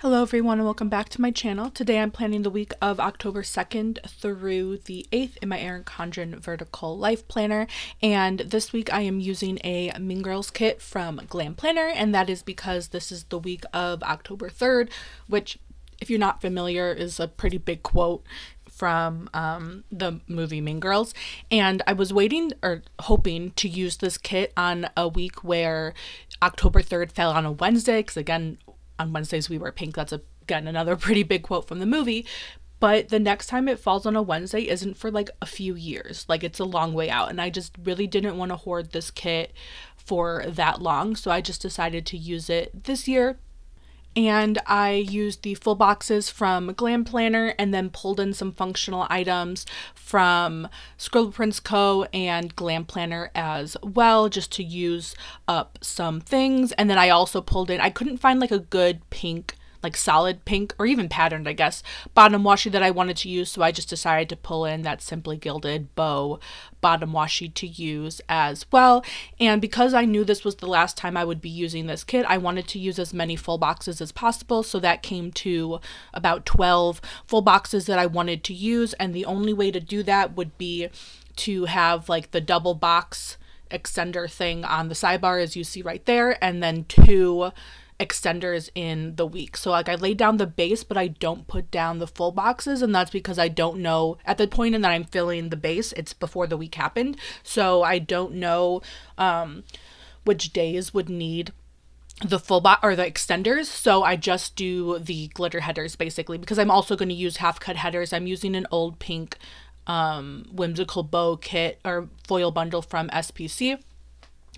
Hello everyone and welcome back to my channel. Today I'm planning the week of October 2nd through the 8th in my Erin Condren vertical life planner, and this week I am using a Mean Girls kit from Glam Planner, and that is because this is the week of October 3rd, which, if you're not familiar, is a pretty big quote from the movie Mean Girls. And I was waiting or hoping to use this kit on a week where October 3rd fell on a Wednesday, because again, on Wednesdays we wear pink. That's again another pretty big quote from the movie. But the next time it falls on a Wednesday isn't for like a few years. Like, it's a long way out, and I just really didn't want to hoard this kit for that long, so I just decided to use it this year. And I used the full boxes from Glam Planner and then pulled in some functional items from Scribble Co. and Glam Planner as well, just to use up some things. And then I also pulled in, I couldn't find like a good pink, like solid pink or even patterned, I guess, bottom washi that I wanted to use, so I just decided to pull in that Simply Gilded bow bottom washi to use as well. And because I knew this was the last time I would be using this kit, I wanted to use as many full boxes as possible, so that came to about 12 full boxes that I wanted to use. And the only way to do that would be to have like the double box extender thing on the sidebar, as you see right there, and then 2 extenders in the week. So like, I laid down the base, but I don't put down the full boxes, and that's because I don't know at the point in that I'm filling the base, it's before the week happened, so I don't know which days would need the full box or the extenders. So I just do the glitter headers basically, because I'm also going to use half cut headers. I'm using an old pink whimsical bow kit or foil bundle from SPC,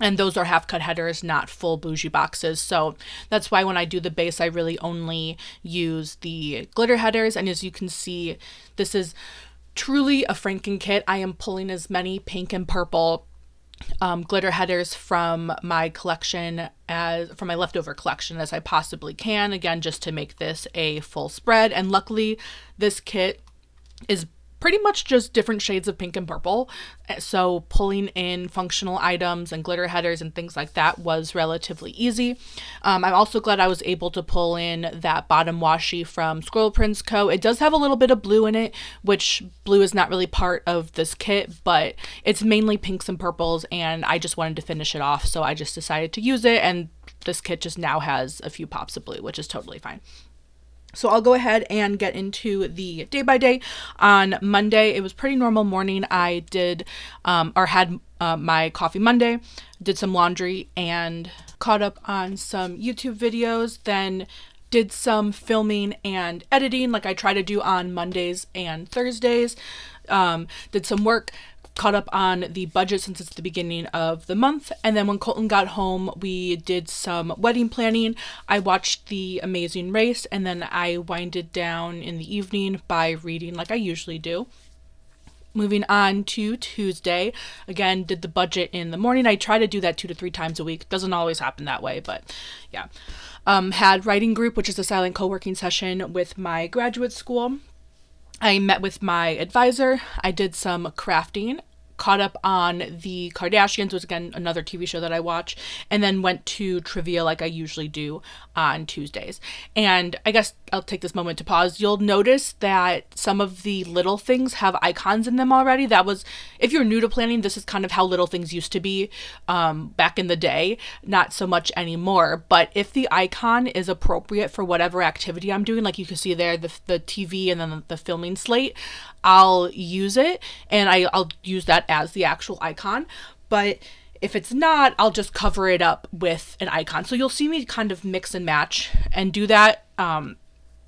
and those are half cut headers, not full bougie boxes. So that's why when I do the base, I really only use the glitter headers. And as you can see, this is truly a Franken kit. I am pulling as many pink and purple glitter headers from my collection, from my leftover collection, as I possibly can, again, just to make this a full spread. And luckily this kit is pretty much just different shades of pink and purple, so pulling in functional items and glitter headers and things like that was relatively easy. I'm also glad I was able to pull in that bottom washi from Scribble Co. It does have a little bit of blue in it, which blue is not really part of this kit, but it's mainly pinks and purples, and I just wanted to finish it off, so I just decided to use it, and this kit just now has a few pops of blue, which is totally fine. So I'll go ahead and get into the day by day. On Monday, it was pretty normal morning. I did had my coffee Monday, did some laundry, and caught up on some YouTube videos, then did some filming and editing like I try to do on Mondays and Thursdays, did some work, caught up on the budget since it's the beginning of the month, and then when Colton got home, we did some wedding planning. I watched The Amazing Race, and then I winded down in the evening by reading like I usually do. Moving on to Tuesday, again, did the budget in the morning. I try to do that 2 to 3 times a week. Doesn't always happen that way, but yeah. Had writing group, which is a silent co-working session with my graduate school. I met with my advisor, I did some crafting, caught up on The Kardashians, which is again another TV show that I watch, and then went to trivia like I usually do on Tuesdays. And I guess I'll take this moment to pause. You'll notice that some of the little things have icons in them already. That was, if you're new to planning, this is kind of how little things used to be back in the day, not so much anymore. But if the icon is appropriate for whatever activity I'm doing, like you can see there, the TV and then the filming slate, I'll use it, and I'll use that as the actual icon. But if it's not, I'll just cover it up with an icon. So you'll see me kind of mix and match and do that.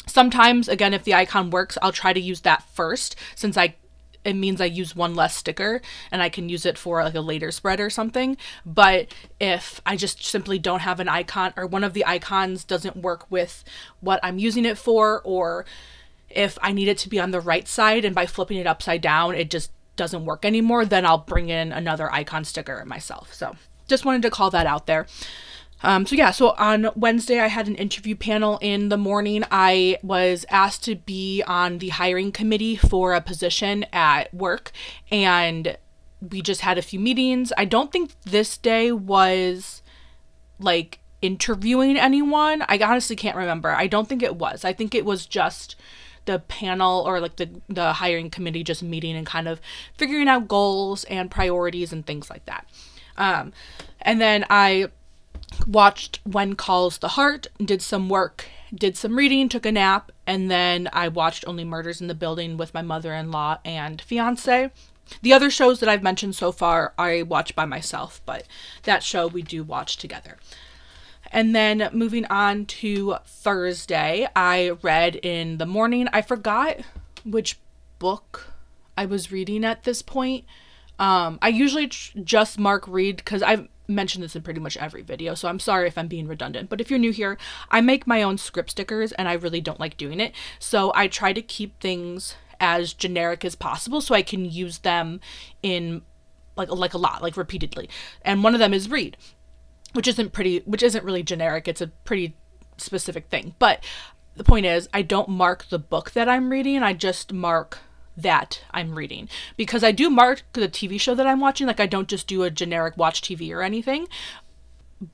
Sometimes, again, if the icon works, I'll try to use that first, since it means I use one less sticker and I can use it for like a later spread or something. But if I just simply don't have an icon, or one of the icons doesn't work with what I'm using it for, or if I need it to be on the right side and by flipping it upside down, it just doesn't work anymore, then I'll bring in another icon sticker myself. So just wanted to call that out there. So on Wednesday, I had an interview panel in the morning. I was asked to be on the hiring committee for a position at work, and we just had a few meetings. I don't think this day was like interviewing anyone. I honestly can't remember. I don't think it was. I think it was just the panel, or like the hiring committee, just meeting and kind of figuring out goals and priorities and things like that. And then I watched When Calls the Heart, did some work, did some reading, took a nap, and then I watched Only Murders in the Building with my mother-in-law and fiance. The other shows that I've mentioned so far I watch by myself, but that show we do watch together. And then moving on to Thursday, I read in the morning. I forgot which book I was reading at this point. I usually just mark read because I've mentioned this in pretty much every video, so I'm sorry if I'm being redundant. But if you're new here, I make my own script stickers and I really don't like doing it. So I try to keep things as generic as possible so I can use them in like a lot, like repeatedly. And one of them is read, which isn't really generic. It's a pretty specific thing. But the point is, I don't mark the book that I'm reading. I just mark that I'm reading, because I do mark the TV show that I'm watching. Like, I don't just do a generic watch TV or anything,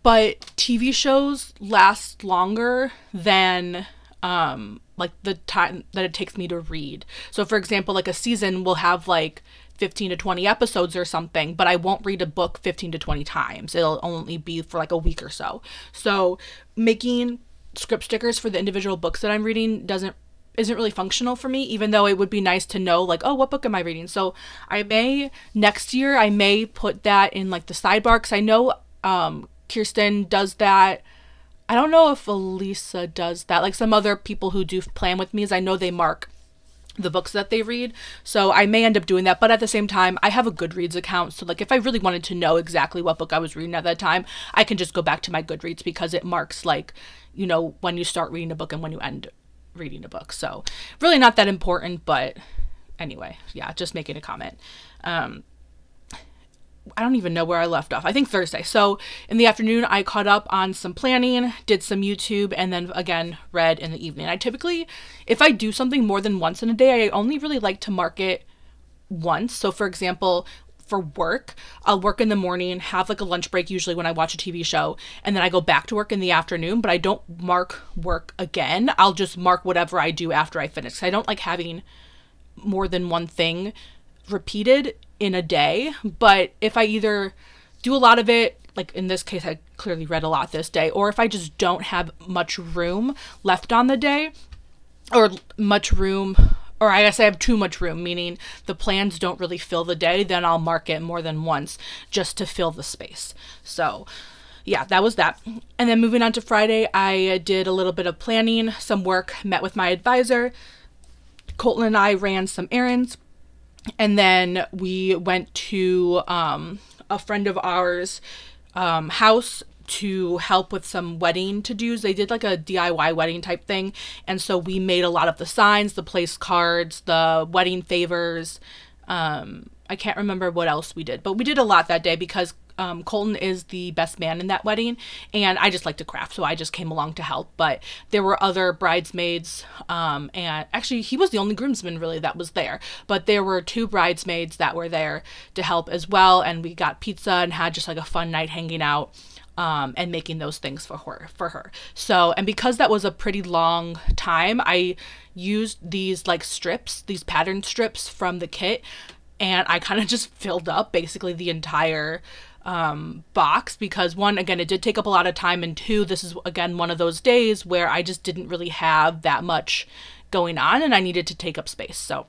but TV shows last longer than like the time that it takes me to read. So for example, like a season will have like 15 to 20 episodes or something, but I won't read a book 15 to 20 times. It'll only be for like a week or so. So making script stickers for the individual books that I'm reading isn't really functional for me, even though it would be nice to know, like, oh, what book am I reading? So next year I may put that in like the sidebar, because I know Kirsten does that. I don't know if Elisa does that. Like, some other people who do plan with me, is I know they mark the books that they read. So I may end up doing that. But at the same time, I have a Goodreads account. So like, if I really wanted to know exactly what book I was reading at that time, I can just go back to my Goodreads, because it marks, like, you know, when you start reading a book and when you end reading a book. So really not that important, but anyway, yeah, just making a comment. I don't even know where I left off. I think Thursday. So in the afternoon, I caught up on some planning, did some YouTube, and then again, read in the evening. I typically, if I do something more than once in a day, I only really like to mark it once. So for example, for work, I'll work in the morning, have like a lunch break usually when I watch a TV show, and then I go back to work in the afternoon, but I don't mark work again. I'll just mark whatever I do after I finish. I don't like having more than one thing repeated in a day. But if I either do a lot of it, like in this case, I clearly read a lot this day, or if I just don't have much room left on the day, or I guess I have too much room, meaning the plans don't really fill the day, then I'll mark it more than once just to fill the space. So yeah, that was that. And then moving on to Friday, I did a little bit of planning, some work, met with my advisor. Colton and I ran some errands, and then we went to a friend of ours' house to help with some wedding to-dos. They did like a DIY wedding type thing, and so we made a lot of the signs, the place cards, the wedding favors. I can't remember what else we did, but we did a lot that day because Colton is the best man in that wedding, and I just like to craft, so I just came along to help. But there were other bridesmaids, and actually he was the only groomsman really that was there, but there were 2 bridesmaids that were there to help as well, and we got pizza and had just like a fun night hanging out and making those things for her. So, and because that was a pretty long time, I used these like strips, these pattern strips from the kit, and I kind of just filled up basically the entire box, because 1, again, it did take up a lot of time, and 2, this is again one of those days where I just didn't really have that much going on and I needed to take up space. So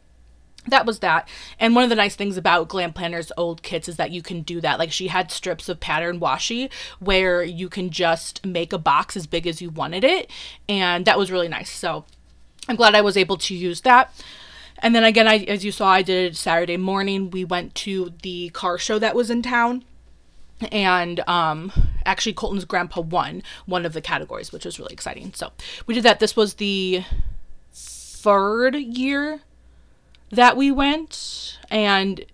that was that. And one of the nice things about Glam Planner's old kits is that you can do that. Like, she had strips of pattern washi where you can just make a box as big as you wanted it, and that was really nice. So I'm glad I was able to use that. And then again, as you saw, I did Saturday morning. We went to the car show that was in town, and actually Colton's grandpa won one of the categories, which was really exciting. So we did that. This was the 3rd year that we went, and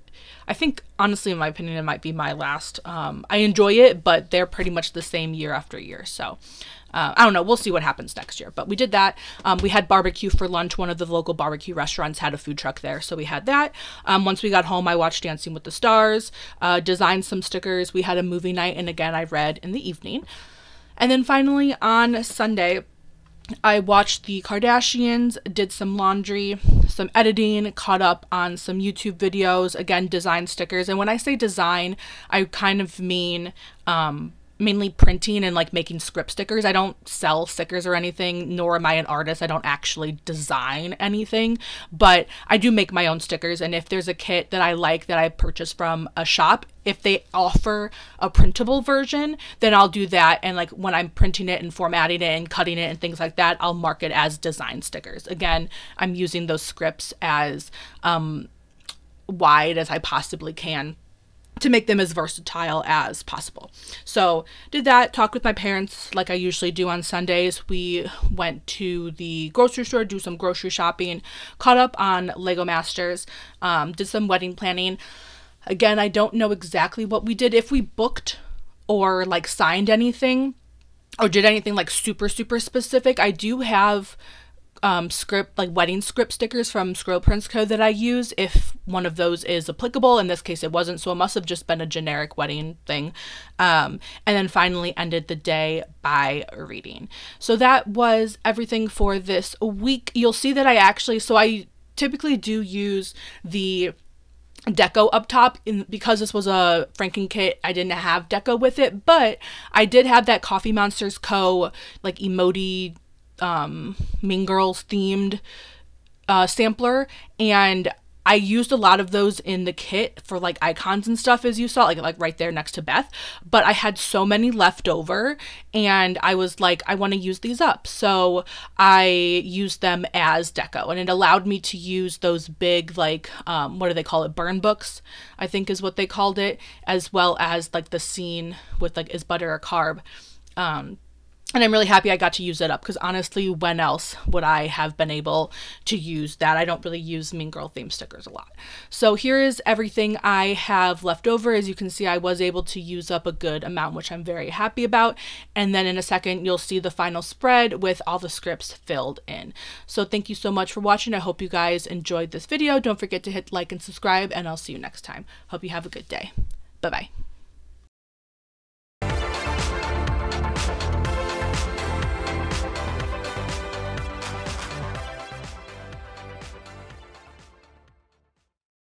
I think, honestly, in my opinion, it might be my last. I enjoy it, but they're pretty much the same year after year. So I don't know. We'll see what happens next year. But we did that. We had barbecue for lunch. One of the local barbecue restaurants had a food truck there, so we had that. Once we got home, I watched Dancing with the Stars, designed some stickers. We had a movie night, and again, I read in the evening. And then finally on Sunday, I watched the Kardashians, did some laundry, some editing, caught up on some YouTube videos, again, design stickers. And when I say design, I kind of mean mainly printing and like making script stickers. I don't sell stickers or anything, nor am I an artist. I don't actually design anything, but I do make my own stickers. And if there's a kit that I like that I purchased from a shop, if they offer a printable version, then I'll do that. And like when I'm printing it and formatting it and cutting it and things like that, I'll mark it as design stickers. Again, I'm using those scripts as wide as I possibly can to make them as versatile as possible. So did that, talked with my parents like I usually do on Sundays. We went to the grocery store, do some grocery shopping, caught up on Lego Masters, did some wedding planning. Again, I don't know exactly what we did, if we booked or like signed anything or did anything like super specific. I do have wedding script stickers from Scribble Prince Co that I use if one of those is applicable. In this case it wasn't, so it must have just been a generic wedding thing. And then finally ended the day by reading. So that was everything for this week. You'll see that I typically do use the deco up top, because this was a Franken kit. I didn't have deco with it, but I did have that Coffee Monsters Co like emoji Mean Girls themed sampler, and I used a lot of those in the kit for like icons and stuff, as you saw, like right there next to Beth. But I had so many left over and I was like, I want to use these up, so I used them as deco, and it allowed me to use those big like what do they call it, burn books, I think is what they called it, as well as like the scene with like, is butter a carb? And I'm really happy I got to use it up, because honestly, when else would I have been able to use that? I don't really use Mean Girl theme stickers a lot. So here is everything I have left over. As you can see, I was able to use up a good amount, which I'm very happy about. And then in a second, you'll see the final spread with all the scripts filled in. So thank you so much for watching. I hope you guys enjoyed this video. Don't forget to hit like and subscribe, and I'll see you next time. Hope you have a good day. Bye-bye.